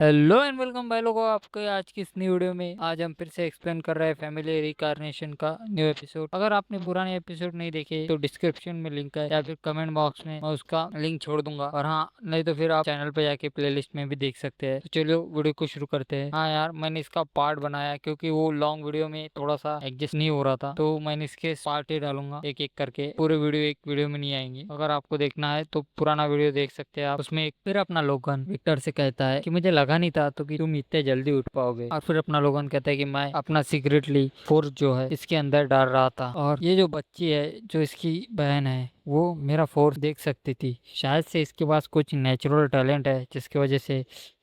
Hello and welcome भाई लोगों, आपके आज की इस न्यू वीडियो में आज हम फिर से एक्सप्लेन कर रहे हैं फैमिली रिकार्नेशन का न्यू एपिसोड। अगर आपने पुराने एपिसोड नहीं देखे तो डिस्क्रिप्शन में लिंक है या फिर कमेंट बॉक्स में मैं उसका लिंक छोड़ दूंगा, और हाँ नहीं तो फिर आप चैनल पे जाके प्लेलिस्ट में भी देख सकते हैं। तो चलिए वीडियो को शुरू करते हैं। हाँ यार, मैंने इसका पार्ट बनाया क्योंकि वो लॉन्ग वीडियो में थोड़ा सा एडजस्ट नहीं हो रहा था, तो मैंने इसके पार्ट ही डालूंगा एक एक करके। पूरे वीडियो एक वीडियो में नहीं आएंगे। अगर आपको देखना है तो पुराना वीडियो देख सकते हैं आप। उसमें एक फिर अपना लोगन विक्टर से कहता है कि मुझे लगा नहीं था तो कि तुम इतने जल्दी उठ पाओगे, और फिर अपना लोगन कहता है कि मैं अपना सीक्रेटली फोर्स जो है इसके अंदर डाल रहा था, और ये जो बच्ची है जो इसकी बहन है वो मेरा फोर्स देख सकती थी। शायद से इसके पास कुछ नेचुरल टैलेंट है जिसकी वजह से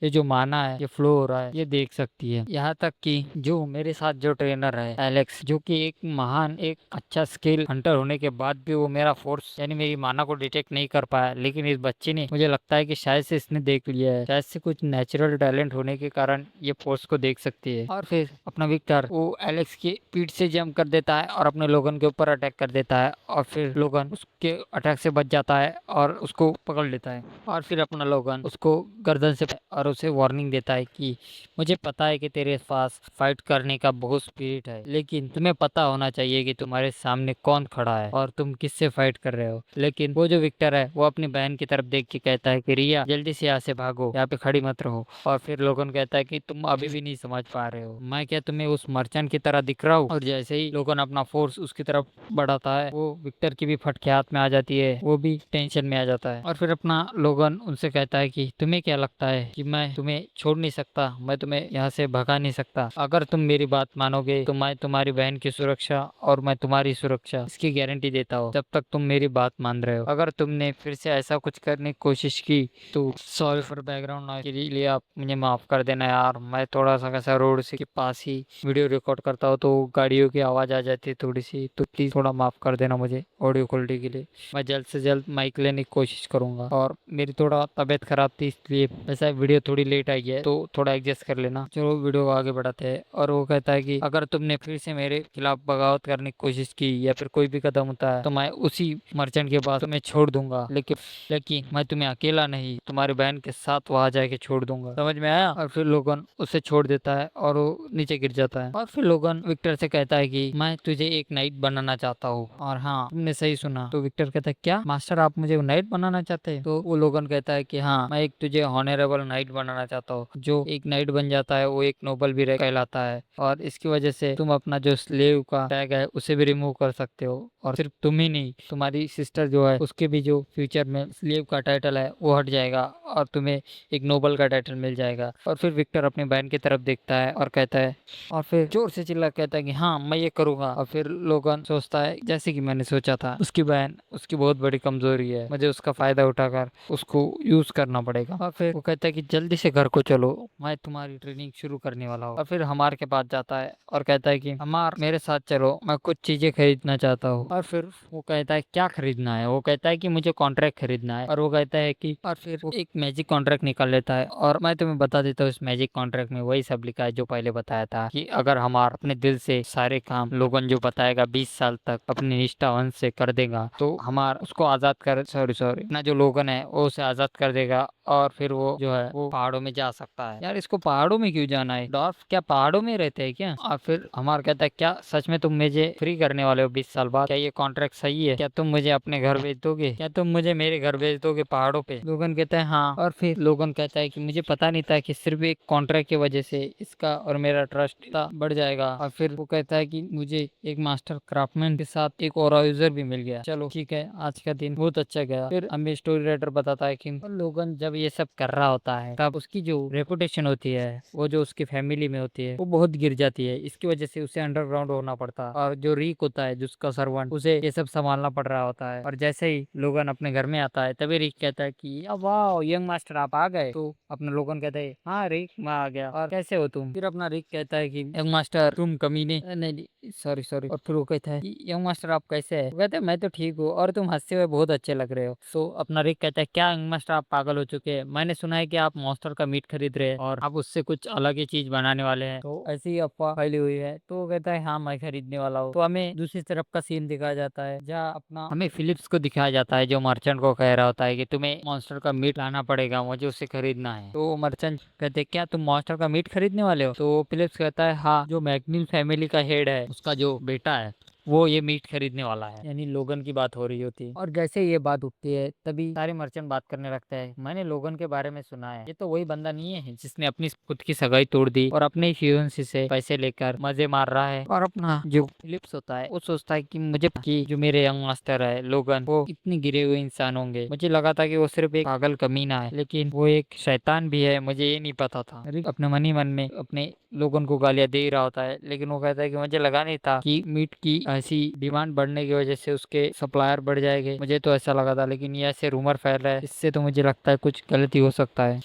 ये जो माना है, ये फ्लो हो रहा है, ये देख सकती है। यहाँ तक कि जो मेरे साथ जो ट्रेनर है एलेक्स, जो कि एक महान एक अच्छा स्किल हंटर होने के बाद भी वो मेरा फोर्स यानी मेरी माना को डिटेक्ट नहीं कर पाया, लेकिन इस बच्चे ने, मुझे लगता है कि शायद से इसने देख लिया है। शायद से कुछ नेचुरल टैलेंट होने के कारण ये फोर्स को देख सकती है। और फिर अपना विक्टर वो एलेक्स की पीठ से जंप कर देता है और अपने लोगन के ऊपर अटैक कर देता है, और फिर लोगन उसके अटैक से बच जाता है और उसको पकड़ लेता है। और फिर अपना लोगन उसको गर्दन से और उसे वार्निंग देता है कि मुझे पता है कि तेरे पास फाइट करने का बहुत स्पिरिट है, लेकिन तुम्हें पता होना चाहिए कि तुम्हारे सामने कौन खड़ा है और तुम किससे फाइट कर रहे हो। लेकिन वो जो विक्टर है वो अपनी बहन की तरफ देख के कहता है कि रिया जल्दी से यहाँ से भागो, यहाँ पे खड़ी मत रहो। और फिर लोगन कहता है कि तुम अभी भी नहीं समझ पा रहे हो, मैं क्या तुम्हें उस मर्चेंट की तरह दिख रहा हूँ। और जैसे ही लोगन अपना फोर्स उसकी तरफ बढ़ाता है, वो विक्टर की भी फटके हाथ में आ जाती है, वो भी टेंशन में आ जाता है। और फिर अपना लोगन उनसे कहता है कि तुम्हें क्या लगता है कि मैं तुम्हें छोड़ नहीं सकता, मैं तुम्हें यहाँ से भगा नहीं सकता। अगर तुम मेरी बात मानोगे तो मैं तुम्हारी बहन की सुरक्षा और मैं तुम्हारी सुरक्षा इसकी गारंटी देता हूँ, जब तक तुम मेरी बात मान रहे हो। अगर तुमने फिर से ऐसा कुछ करने की कोशिश की तो सॉरी फॉर बैकग्राउंड नॉइज के लिए आप मुझे माफ कर देना यार। मैं थोड़ा सा कैसा रोड से के पास ही वीडियो रिकॉर्ड करता हूँ तो गाड़ियों की आवाज आ जाती है थोड़ी सी, तो प्लीज थोड़ा माफ कर देना मुझे ऑडियो क्वालिटी के लिए। मैं जल्द से जल्द माइक लेने की कोशिश करूंगा, और मेरी थोड़ा तबीयत खराब थी इसलिए वैसा वीडियो थोड़ी लेट आई है, तो थोड़ा एडजस्ट कर लेना। चलो वीडियो को आगे बढ़ाते हैं। और वो कहता है कि अगर तुमने फिर से मेरे खिलाफ बगावत करने की कोशिश की या फिर कोई भी कदम उठाया है तो मैं उसी मर्चेंट के पास तुम्हें छोड़ दूंगा, लेकिन मैं तुम्हें अकेला नहीं तुम्हारी बहन के साथ वहां जाके छोड़ दूंगा, समझ में आया। और फिर लोगन उसे छोड़ देता है और वो नीचे गिर जाता है। और फिर लोगन विक्टर से कहता है कि मैं तुझे एक नाइट बनाना चाहता हूँ। और हाँ, तुमने सही सुना। तो विक्टर कहता है क्या मास्टर, आप मुझे नाइट बनाना चाहते हैं? तो वो लोगन कहता है कि हाँ, मैं एक तुझे ऑनरेबल नाइट बनाना चाहता हूँ। जो एक नाइट बन जाता है वो एक नोबल भी कहलाता है, और इसकी वजह से तुम अपना जो स्लेव का टैग है उसे भी रिमूव कर सकते हो। और सिर्फ तुम ही नहीं, तुम्हारी सिस्टर जो है उसके भी जो फ्यूचर में स्लेव का टाइटल है वो हट जाएगा और तुम्हें एक नोबल का टाइटल मिल जाएगा। और फिर विक्टर अपनी बहन की तरफ देखता है और कहता है, और फिर जोर से चिल्ला कहता है कि हाँ मैं ये करूंगा। और फिर लोगन सोचता है जैसे कि मैंने सोचा था, उसकी बहन उसकी बहुत बड़ी कमजोरी है, मुझे उसका फायदा उठाकर उसको यूज करना पड़ेगा। और फिर वो कहता है कि जल्दी से घर को चलो, मैं तुम्हारी ट्रेनिंग शुरू करने वाला हूँ। और फिर हमार के पास जाता है और कहता है कि हमार मेरे साथ चलो, मैं कुछ चीजें खरीदना चाहता हूँ। और फिर वो कहता है क्या खरीदना है? वो कहता है कि मुझे कॉन्ट्रैक्ट खरीदना है। और वो कहता है कि, और फिर वो एक मैजिक कॉन्ट्रैक्ट निकाल लेता है, और मैं तुम्हें बता देता हूँ इस मैजिक कॉन्ट्रैक्ट में वही सब लिखा है जो पहले बताया था, कि अगर हमार अपने दिल से सारे काम लोगन जो बताएगा 20 साल तक अपनी निष्ठा वंश से कर देगा तो हमार उसको आजाद कर, सॉरी सॉरी, अपना जो लोगन है वो उसे आजाद कर देगा, और फिर वो जो है वो पहाड़ों में जा सकता है। यार इसको पहाड़ों में क्यों जाना है? डॉर्फ क्या पहाड़ों में रहते हैं क्या? और फिर हमार कहता है क्या सच में तुम मुझे फ्री करने वाले हो 20 साल बाद? क्या ये कॉन्ट्रैक्ट सही है? क्या तुम मुझे अपने घर भेज दोगे? क्या तुम मुझे मेरे घर भेज दोगे पहाड़ों पे? लोगन कहता है हाँ। और फिर लोगन कहता है कि मुझे पता नहीं था कि सिर्फ एक कॉन्ट्रैक्ट की वजह से इसका और मेरा ट्रस्ट बढ़ जाएगा। और फिर वो कहता है कि मुझे एक मास्टर क्राफ्टमैन के साथ एक और यूजर भी मिल गया। चलो ठीक है, आज का दिन बहुत अच्छा गया। फिर हमें स्टोरी राइटर बताता है कि लोगन जब ये सब कर रहा होता है तब उसकी जो रेपुटेशन होती है वो जो उसकी फैमिली में होती है वो बहुत गिर जाती है। इसकी वजह से उसे अंडरग्राउंड होना पड़ता है, और जो रीक होता है जिसका सर्वेंट, उसे ये सब संभालना पड़ रहा होता है। और जैसे ही लोगन अपने घर में आता है तभी रिक कहता है कि वाह यंग मास्टर आप आ गए। तो अपना लोगन कहता है हाँ रिक मैं आ गया, और कैसे हो तुम? फिर अपना रिक कहता है कि यंग मास्टर तुम कमीने, नहीं सॉरी सॉरी। और फिर वो कहता है कि यंग मास्टर आप कैसे है? वो कहते हैं मैं तो ठीक हूँ और तुम हंसते हुए बहुत अच्छे लग रहे हो। तो अपना रिक कहता है क्या यंग मास्टर आप पागल हो चुके हैं? मैंने सुना है कि आप मॉन्स्टर का मीट खरीद रहे हैं और आप उससे कुछ अलग ही चीज बनाने वाले हैं, तो ऐसी ही अफवाह फैली हुई है। तो वो कहता है हाँ मैं खरीदने वाला हूँ। तो हमें दूसरी तरफ का सीन दिखाया जाता है, जहाँ अपना हमें फिलिप्स को दिखाया जाता है, जो मर्चेंट को कह रहा होता है कि तुम्हें मॉन्स्टर का मीट लाना पड़ेगा, मुझे उसे खरीदना है। तो मर्चेंट कहते हैं क्या तुम मॉन्स्टर का मीट खरीदने वाले हो? तो फिलिप्स कहता है हाँ, जो मैकनील फैमिली का हेड है उसका जो बेटा है वो ये मीट खरीदने वाला है। यानी लोगन की बात हो रही होती है, और जैसे ये बात उठती है तभी सारे मर्चेंट बात करने लगते हैं, मैंने लोगन के बारे में सुना है, ये तो वही बंदा नहीं है जिसने अपनी खुद की सगाई तोड़ दी और अपने फियांसी से पैसे लेकर मजे मार रहा है। और अपना जो फिलिप्स होता है वो सोचता है कि मुझे कि जो मेरे यंग मास्टर है लोगन, वो इतने गिरे हुए इंसान होंगे, मुझे लगा था कि वो सिर्फ एक पागल कमीना है, लेकिन वो एक शैतान भी है, मुझे ये नहीं पता था। अपने मन ही मन में अपने लोगों को गालियां दे ही रहा होता है, लेकिन वो कहता है कि मुझे लगा नहीं था कि मीट की ऐसी डिमांड बढ़ने की वजह से उसके सप्लायर बढ़ जाएंगे, मुझे तो ऐसा लगा था, लेकिन ये ऐसे रूमर फैल रहा है, इससे तो मुझे लगता है कुछ गलती हो सकता है।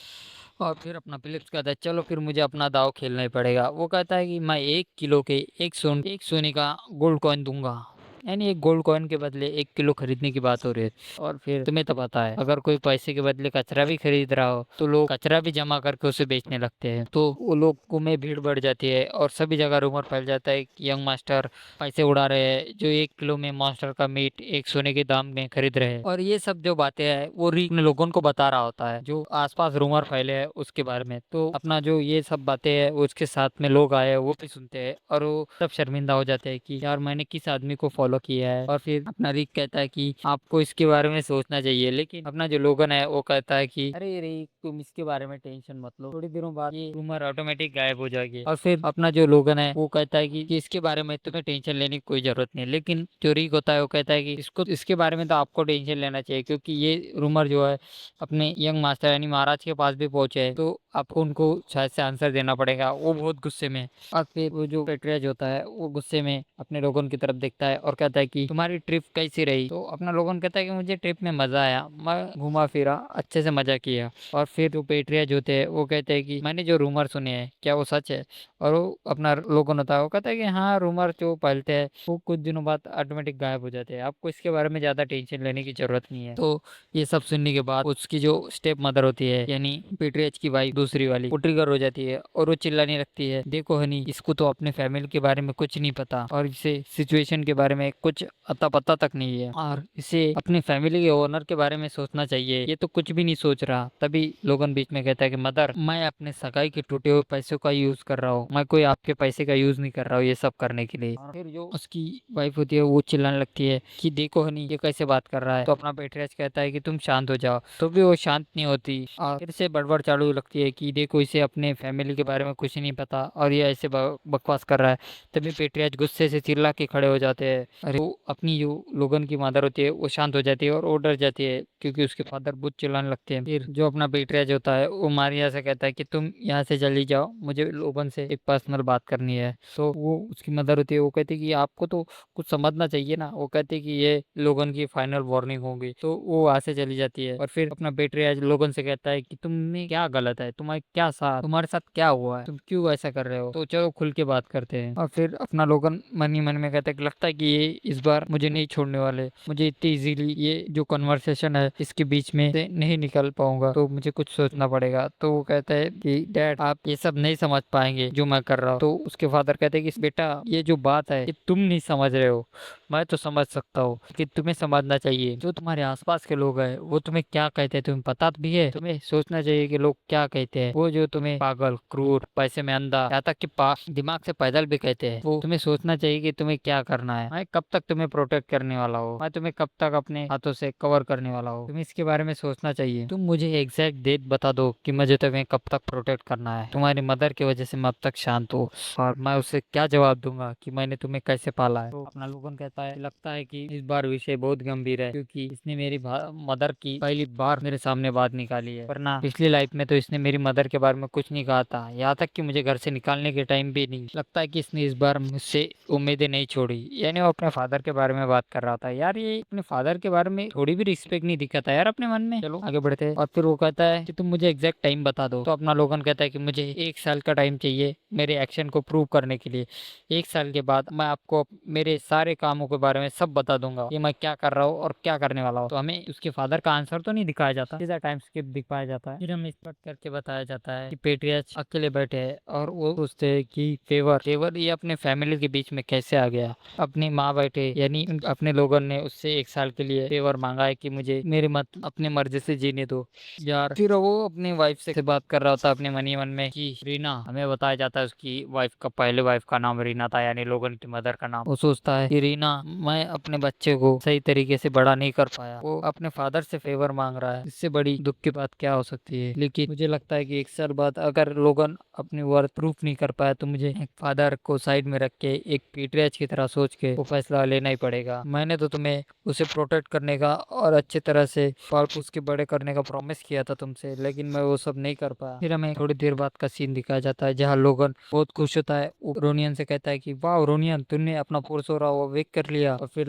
और फिर अपना फिलिप्स कहता है चलो फिर मुझे अपना दाव खेलना ही पड़ेगा। वो कहता है कि मैं 1 किलो के एक सोने का गोल्ड कॉइन दूंगा, यानी एक गोल्ड कॉइन के बदले 1 किलो खरीदने की बात हो रही है। और फिर तुम्हें तो पता है अगर कोई पैसे के बदले कचरा भी खरीद रहा हो तो लोग कचरा भी जमा करके उसे बेचने लगते हैं, तो वो लोगों में भीड़ बढ़ जाती है और सभी जगह रूमर फैल जाता है कि यंग मास्टर पैसे उड़ा रहे हैं, जो 1 किलो में मास्टर का मीट एक सोने के दाम में खरीद रहे हैं। और ये सब जो बातें हैं वो रीक ने लोगों को बता रहा होता है, जो आसपास रूमर फैले हैं उसके बारे में। तो अपना जो ये सब बातें हैं उसके साथ में लोग आए हैं वो भी सुनते हैं और वो सब शर्मिंदा हो जाते हैं कि यार मैंने किस आदमी को फॉलो किया है। और फिर अपना रिक कहता है कि आपको इसके बारे में सोचना चाहिए, लेकिन अपना जो लोगन है वो कहता है कि अरे रिक तुम इसके बारे में टेंशन मत लो, थोड़ी देरों बाद ये रूमर ऑटोमेटिक गायब हो जाएगी। और फिर अपना जो लोगन है वो कहता है कि इसके बारे में तुम्हें टेंशन लेने की कोई जरूरत नहीं है, लेकिन जो रिक होता है वो कहता है कि इसके बारे में तो आपको टेंशन लेना चाहिए, क्योंकि ये रूमर जो है अपने यंग मास्टर यानी महाराज के पास भी पहुंचे है, तो आपको उनको शायद से आंसर देना पड़ेगा। वो बहुत गुस्से में, और फिर वो जो पेट्रियाज होता है वो गुस्से में अपने लोगों की तरफ देखता है और कहता है कि तुम्हारी ट्रिप कैसी रही? तो अपना लोगों कहता है कि मुझे ट्रिप में मजा आया, मैं घूमा फिरा, अच्छे से मजा किया। और फिर जो पेट्रियाज होते हैं वो कहते हैं कि मैंने जो रूमर सुने हैं क्या वो सच है? और वो अपना लोगों होता है वो कहता है कि हाँ, रूमर जो फैलते हैं वो कुछ दिनों बाद ऑटोमेटिक गायब हो जाते हैं, आपको इसके बारे में ज्यादा टेंशन लेने की जरूरत नहीं है। तो ये सब सुनने के बाद उसकी जो स्टेप मदर होती है यानी पेट्रियाज की वाइफ दूसरी वाली, वो ट्रिगर हो जाती है और वो चिल्लाने लगती है, देखो हनी, इसको तो अपने फैमिली के बारे में कुछ नहीं पता और इसे सिचुएशन के बारे में कुछ अता पता तक नहीं है, और इसे अपने फैमिली के ओनर के बारे में सोचना चाहिए, ये तो कुछ भी नहीं सोच रहा। तभी लोगन बीच में कहता है कि मदर, मैं अपने सगाई के टूटे हुए पैसों का यूज कर रहा हूँ, मैं कोई आपके पैसे का यूज नहीं कर रहा हूँ ये सब करने के लिए। और फिर जो उसकी वाइफ होती है वो चिल्लाने लगती है कि देखो हनी, ये कैसे बात कर रहा है? तो अपना पेट्रियाज कहता है कि तुम शांत हो जाओ, तो भी वो शांत नहीं होती और फिर से बड़बड़ चालू लगती है कि देखो इसे अपने फैमिली के बारे में कुछ नहीं पता और ये ऐसे बकवास कर रहा है। तभी पेट्रियाज गुस्से से चिल्ला के खड़े हो जाते हैं। अरे वो अपनी जो लोगन की मदर होती है वो शांत हो जाती है और वो डर जाती है, क्योंकि उसके फादर बहुत चिल्लाने लगते हैं। फिर जो अपना पेट्रियाज होता है वो मारिया से कहता है कि तुम यहाँ से चली जाओ, मुझे लोगन से एक पर्सनल बात करनी है। तो वो उसकी मदर होती है वो कहती है कि आपको तो कुछ समझना चाहिए ना। वो कहती है कि ये लोगन की फाइनल वार्निंग होगी। तो वो वहां से चली जाती है और फिर अपना पेट्रियाज लोगन से कहता है कि तुमने क्या गलत है, तुम्हारे साथ क्या हुआ है, तुम क्यों ऐसा कर रहे हो? तो चलो खुल के बात करते हैं। और फिर अपना लोगन मन ही मन में कहता है कि लगता है कि ये इस बार मुझे नहीं छोड़ने वाले, मुझे इतनी इजीली ये जो कन्वर्सेशन है इसके बीच में से नहीं निकल पाऊंगा, तो मुझे कुछ सोचना पड़ेगा। तो वो कहता है कि डैड, आप ये सब नहीं समझ पाएंगे जो मैं कर रहा हूँ। तो उसके फादर कहते हैं कि बेटा, ये जो बात है ये तुम नहीं समझ रहे हो, मैं तो समझ सकता हूँ कि तुम्हें समझना चाहिए। जो तुम्हारे आसपास के लोग हैं वो तुम्हें क्या कहते हैं तुम्हें पता भी है, तुम्हें सोचना चाहिए कि लोग क्या कहते हैं। वो जो तुम्हें पागल, क्रूर, पैसे में अंधा, यहाँ तक कि दिमाग से पैदल भी कहते हैं, वो तुम्हें सोचना चाहिए कि तुम्हें क्या करना है। मैं कब तक तुम्हें प्रोटेक्ट करने वाला हूँ, मैं तुम्हें कब तक अपने हाथों से कवर करने वाला हूँ, तुम्हें इसके बारे में सोचना चाहिए। तुम मुझे एग्जैक्ट डेट बता दो कि मुझे तुम्हें कब तक प्रोटेक्ट करना है। तुम्हारी मदर की वजह से मैं अब तक शांत हूँ और मैं उसे क्या जवाब दूंगा कि मैंने तुम्हें कैसे पाला है। तो अपना लोगन कहता है लगता है कि इस बार विषय बहुत गंभीर है, क्योंकि इसने मेरी मदर की पहली बार मेरे सामने बात निकाली है, वरना पिछली लाइफ में तो इसने मेरी मदर के बारे में कुछ नहीं कहा था, यहाँ तक कि मुझे घर से निकालने के टाइम भी नहीं। लगता है कि इसने इस बार मुझसे उम्मीदें नहीं छोड़ी। यानी वो अपने फादर के बारे में बात कर रहा था। यार ये अपने फादर के बारे में थोड़ी भी रिस्पेक्ट नहीं दिखाता यार अपने मन में। चलो आगे बढ़ते हैं। और फिर वो कहता है कि तुम मुझे एग्जैक्ट टाइम बता दो। तो अपना लोगन कहता है कि मुझे 1 साल का टाइम चाहिए मेरे एक्शन को प्रूव करने के लिए। 1 साल के बाद मैं आपको मेरे सारे कामों को के बारे में सब बता दूंगा कि मैं क्या कर रहा हूँ और क्या करने वाला हूँ। तो हमें उसके फादर का आंसर तो नहीं दिखाया जाता, सीधा टाइम स्किप दिखाया जाता है। फिर हमें एक्सपेक्ट करके बताया जाता है कि पेट्रियट अकेले बैठे हैं और वो सोचते हैं कि फेवर फेवर ये अपने फैमिली के बीच में कैसे आ गया। अपनी माँ बैठे यानी अपने लोगों ने उससे 1 साल के लिए फेवर मांगा है कि मुझे मेरे मत अपने मर्जी से जीने दो यार। फिर वो अपनी वाइफ से बात कर रहा होता है अपने मन ही मन में कि रीना, हमें बताया जाता है उसकी वाइफ का, पहले वाइफ का नाम रीना था यानी लोगन की मदर का नाम। वो सोचता है कि रीना, मैं अपने बच्चे को सही तरीके से बड़ा नहीं कर पाया, वो अपने फादर से फेवर मांग रहा है, इससे बड़ी दुख की बात क्या हो सकती है। लेकिन मुझे लगता है कि 1 साल बाद अगर लोगन अपनी वर्थ प्रूफ नहीं कर पाया तो मुझे एक फादर को साइड में रख के एक पेट्रियट की तरह सोच के वो फैसला लेना ही पड़ेगा। मैंने तो तुम्हें उसे प्रोटेक्ट करने का और अच्छी तरह से पाल पोस के बड़े करने का प्रॉमिस किया था तुमसे, लेकिन मैं वो सब नहीं कर पाया। फिर हमें थोड़ी देर बाद का सीन दिखाया जाता है जहाँ लोगन बहुत खुश होता है। वो रोनियन से कहता है कि वाह रोनियन, तुमने अपना पुरसोरा वो वेक कर लिया। और फिर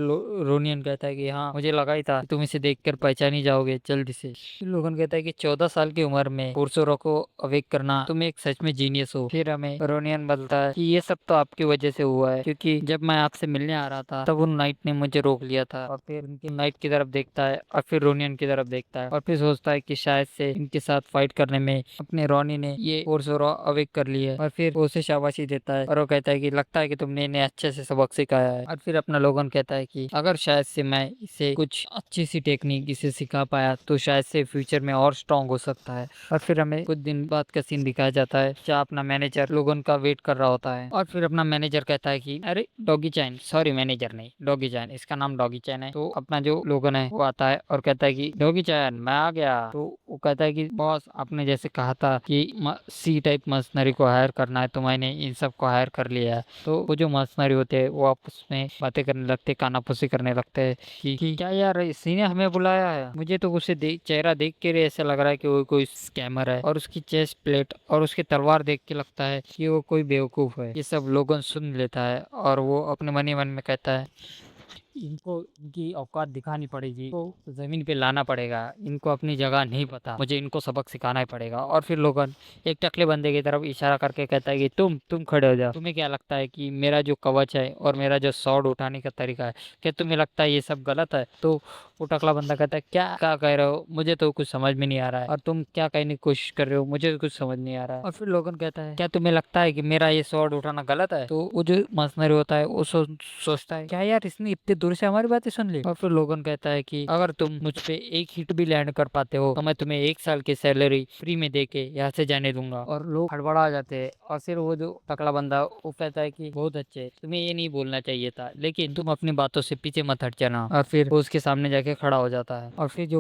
रोनियन कहता है कि हाँ, मुझे लगा ही था कि तुम इसे देखकर पहचान ही जाओगे जल्दी से। फिर लोगन कहता है कि 14 साल की उम्र में पुरसोरा को अवेक करना, तुम एक सच में जीनियस हो। फिर हमें रोनियन बोलता है कि ये सब तो आपकी वजह से हुआ है, क्योंकि जब मैं आपसे मिलने आ रहा था तब उन नाइट ने मुझे रोक लिया था। और फिर उनकी नाइट की तरफ देखता है और फिर रोनियन की तरफ देखता है और फिर सोचता है कि शायद से इनके साथ फाइट करने में अपने रोनी ने ये पुरसोरा अवेक कर लिया है। और फिर वो उसे शाबाशी देता है और वो कहता है कि लगता है कि तुमने इन्हें अच्छे से सबक सिखाया है। और फिर अपना लोगन कहता है कि अगर शायद से मैं इसे कुछ अच्छी सी टेक्निक इसे सिखा पाया तो शायद से फ्यूचर में और स्ट्रांग हो सकता है। और फिर हमें कुछ दिन बाद का सीन दिखाया जाता है जहाँ अपना मैनेजर लोगन का वेट कर रहा होता है। और फिर अपना मैनेजर कहता है कि अरे डॉगी चैन, सॉरी मैनेजर नहीं डॉगी चैन, इसका नाम डॉगी चैन है। तो अपना जो लोगन है वो आता है और कहता है कि डॉगी चैन मैं आ गया। तो वो कहता है कि बॉस, आपने जैसे कहा था कि सी टाइप मशीनरी को हायर करना है तो मैंने इन सब को हायर कर लिया है। तो वो जो मशीनरी होते हैं वो आपस में बातें करने लगते, कानाफूसी करने लगते हैं कि क्या यार इसी ने हमें बुलाया है। मुझे तो उसे चेहरा देख के ऐसा लग रहा है कि वो कोई स्कैमर है, और उसकी चेस्ट प्लेट और उसकी तलवार देख के लगता है कि वो कोई बेवकूफ है। ये सब लोगन सुन लेता है और वो अपने मन ही मन में कहता है इनको इनकी औकात दिखानी पड़ेगी, इनको जमीन पे लाना पड़ेगा, इनको अपनी जगह नहीं पता, मुझे इनको सबक सिखाना ही पड़ेगा। और फिर लोगन एक टकले बंदे की तरफ इशारा करके कहता है कि तुम खड़े हो जाओ। तुम्हें क्या लगता है कि मेरा जो कवच है और मेरा जो स्वॉर्ड उठाने का तरीका है, क्या तुम्हें लगता है ये सब गलत है? तो वो टकला बंदा कहता है क्या क्या कह रहे हो, मुझे तो कुछ समझ में नहीं आ रहा है, और तुम क्या कहने की कोशिश कर रहे हो, मुझे तो कुछ समझ नहीं आ रहा है। और फिर लोगन कहता है क्या तुम्हें लगता है कि मेरा ये स्वॉर्ड उठाना गलत है? तो वो जो मर्सनरी होता है वो सोचता है क्या यार इसने इतनी दूर से हमारी बातें सुन ली। और फिर लोगन कहता है कि अगर तुम मुझ पे एक हिट भी लैंड कर पाते हो तो मैं तुम्हें 1 साल की सैलरी फ्री में दे के यहाँ से जाने दूंगा। और लोग हड़बड़ा जाते हैं। और फिर वो जो टकला बंदा वो कहता है कि बहुत अच्छे, तुम्हें ये नहीं बोलना चाहिए था, लेकिन तुम अपनी बातों से पीछे मत हट जाना। और फिर वो उसके सामने जाके खड़ा हो जाता है। और फिर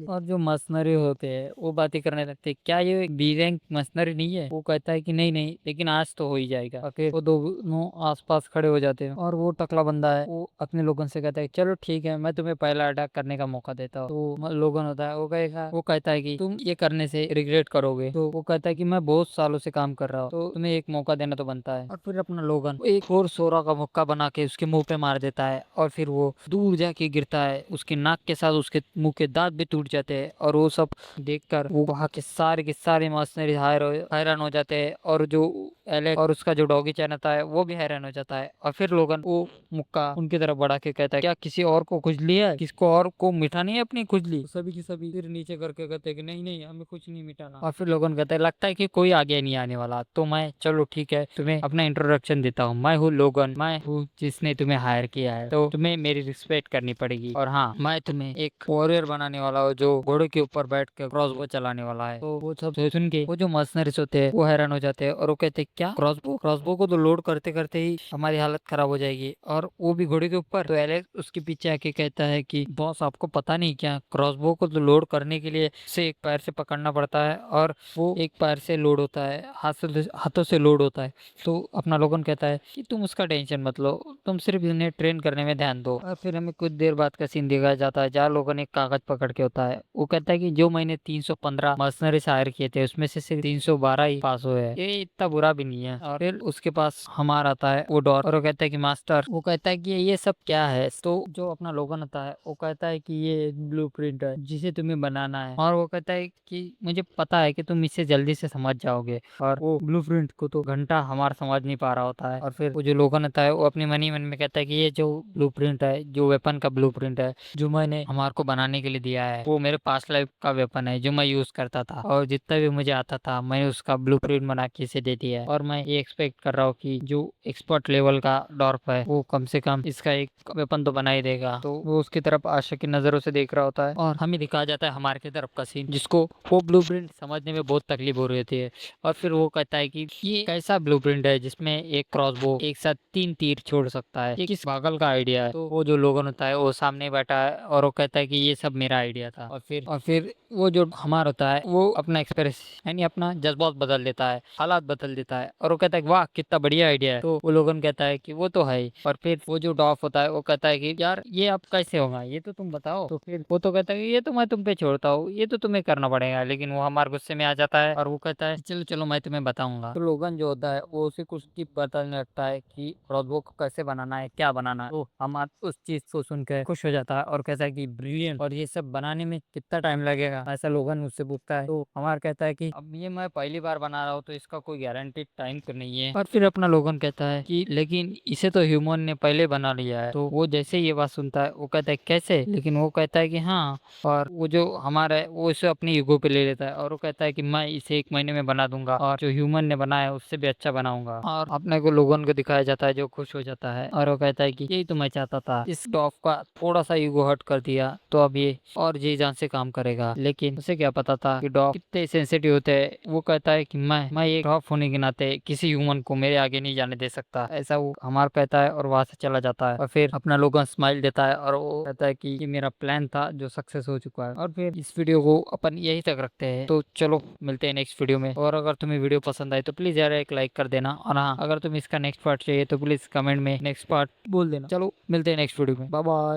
और जो मर्सनरी होते हैं वो बातें करने लगते हैं क्या ये एक बी रैंक मर्सनरी नहीं है? वो कहता है कि नहीं नहीं, लेकिन आज तो हो ही जाएगा। और फिर वो दोनों आसपास खड़े हो जाते हैं और वो टकला बंदा है वो अपने लोगों से कहता है चलो ठीक है, मैं तुम्हें पहला अटैक करने का मौका देता हूँ। तो लोगन होता है वो कहता है कि तुम ये करने से रिग्रेट करोगे। तो वो कहता है कि मैं बहुत सालों से काम कर रहा हूँ तो तुम्हें एक मौका देना तो बनता है। और फिर अपना लोगन एक और सोरा का मुक्का बना के उसके मुंह पे मार देता है और फिर वो दूर जाके गिरता है, उसके नाक के साथ उसके मुंह के दांत भी टूट जाते हैं। और वो सब देखकर वो वहाँ के सारे मर्सनरी हैरान हो जाते हैं, और जो एलेक्स और उसका जो डॉगी चैन आता है वो भी हैरान हो जाता है। और फिर लोगन वो मुक्का उनकी तरफ बढ़ा के कहता है क्या किसी और को खुजली है, किसको और को मिटानी है अपनी खुजली? सभी की सभी सिर नीचे करके कहते हैं कि नहीं नहीं, हमें कुछ नहीं मिटाना। और फिर लोगन कहते हैं लगता है कि कोई आगे नहीं आने वाला, तो मैं चलो ठीक है तुम्हें अपना इंट्रोडक्शन देता हूँ, मैं हूँ लोगन, मैं हूँ जिसने तुम्हें हायर किया है, तो तुम्हें मेरी रिस्पेक्ट करनी पड़ेगी। और हाँ, मैं तुम्हें एक वॉरियर बनाने वाला हूँ जो घोड़े के ऊपर बैठ के क्रॉसबो चलाने वाला है। तो वो सब सुन के वो जो मर्सनरीज होते हैं वो हैरान हो जाते हैं और वो कहते हैं क्या क्रॉसबो? क्रॉसबो को तो लोड करते करते ही हमारी हालत खराब हो जाएगी, और वो भी घोड़े के ऊपर। तो एलेक्स उसके पीछे आके कहता है कि बॉस आपको पता नहीं क्या, क्रॉसबो को तो लोड करने के लिए उसे एक पैर से पकड़ना पड़ता है और वो एक पैर से लोड होता है, हाथों से लोड होता है। तो अपना लोगन कहता है कि तुम उसका टेंशन मत लो, तुम सिर्फ इन्हें ट्रेन करने में ध्यान दो। और फिर हमें कुछ देर बाद का सीन दिखाया जाता है जहाँ लोगों ने एक कागज पकड़ के होता है। वो कहता है कि जो मैंने 315 मर्सनरीज हायर किए थे उसमें से सिर्फ 312 ही पास हुए हैं। ये इतना बुरा भी नहीं है। और फिर उसके पास हमार आता है वो डॉर, और वो कहता है कि मास्टर, वो कहता है कि ये सब क्या है। तो जो अपना लोगन होता है वो कहता है कि ये ब्लूप्रिंट है जिसे तुम्हें बनाना है, और वो कहता है कि मुझे पता है कि तुम इसे जल्दी से समझ जाओगे। और वो ब्लूप्रिंट को तो घंटा हमारा समझ नहीं पा रहा होता है। और फिर वो जो लोगन होता है वो अपने मन ही मन में कहता है कि ये जो ब्लूप्रिंट है, जो वेपन का ब्लूप्रिंट है जो मैंने हमार को बनाने के लिए दिया है, वो मेरे पास्ट लाइफ का वेपन है जो मैं यूज करता था, और जितना भी मुझे आता था मैंने उसका ब्लूप्रिंट बना के इसे दे दिया है। और मैं ये एक्सपेक्ट कर रहा हूँ कि जो एक्सपर्ट लेवल का डॉर्फ है वो कम से कम इसका एक वेपन तो बना ही देगा। तो वो उसकी तरफ आशा की नजरों से देख रहा होता है, और हमें दिखाया जाता है हमारे की तरफ का सीन, जिसको वो ब्लूप्रिंट समझने में बहुत तकलीफ हो रही होती है। और फिर वो कहता है कि ये कैसा ब्लूप्रिंट है जिसमें एक क्रॉसबो एक साथ 3 तीर छोड़ सकता है, ये किस पागल का आइडिया है। तो वो जो लोगन होता है वो सामने बैठा है और वो कहता है कि ये सब मेरा आइडिया था। और फिर वो जो हमार होता है वो अपना एक्सप्रेस यानी अपना जज्बात बदल देता है, हालात बदल देता है, और वो कहता है कि वाह कितना बढ़िया आइडिया है। तो वो लोगन कहता है कि वो तो है ही। और फिर वो जो डॉफ होता है वो कहता है कि यार ये अब कैसे होगा, ये तो तुम बताओ। तो फिर वो तो कहता है कि ये तो मैं तुम पे छोड़ता हूँ, ये तो तुम्हें करना पड़ेगा। लेकिन वो हमारे गुस्से में आ जाता है और वो कहता है चलो चलो मैं तुम्हें बताऊंगा। तो लोगन जो होता है वो उसे कुछ टिप बताने लगता है कि क्रॉसबो को कैसे बनाना है, क्या बनाना है। तो हम उस चीज को सुनकर खुश हो जाता है और कहता है कि ब्रिलियंट, और ये सब बनाने में कितना टाइम लगेगा, ऐसा लोगन मुझसे पूछता है। तो हमारा कहता है कि अब ये मैं पहली बार बना रहा हूँ तो इसका कोई गारंटेड टाइम तो नहीं है। और फिर अपना लोगन कहता है कि लेकिन इसे तो ह्यूमन ने पहले बना लिया है। तो वो जैसे ये बात सुनता है वो कहता है कैसे, लेकिन वो कहता है कि हाँ। और वो जो हमारा है वो इसे अपनी ईगो पे ले लेता है और वो कहता है कि मैं इसे 1 महीने में बना दूंगा और जो ह्यूमन ने बनाया है उससे भी अच्छा बनाऊंगा। और अपने को लोगन को दिखाया जाता है जो खुश हो जाता है, और वो कहता है कि यही तो मैं चाहता था, इस डॉग का थोड़ा सा ईगो हर्ट कर दिया तो अब ये और जी जान से काम करेगा। लेकिन उसे क्या पता था कि डॉग कितने सेंसिटिव होते हैं। वो कहता है कि मैं एक डॉग होने के नाते किसी ह्यूमन को मेरे आगे नहीं जाने दे सकता, ऐसा वो हमारा कहता है और वहां से चला जाता है। और फिर अपना लोगन स्माइल देता है और वो कहता है कि ये मेरा प्लान था जो सक्सेस हो चुका है। और फिर इस वीडियो को अपन यही तक रखते हैं। तो चलो मिलते हैं नेक्स्ट वीडियो में। और अगर तुम्हें वीडियो पसंद आए तो प्लीज यार एक लाइक कर देना, और हाँ अगर तुम्हें इसका नेक्स्ट पार्ट चाहिए तो प्लीज कमेंट में नेक्स्ट पार्ट बोल देना। चलो मिलते हैं नेक्स्ट वीडियो में, बाय बाय।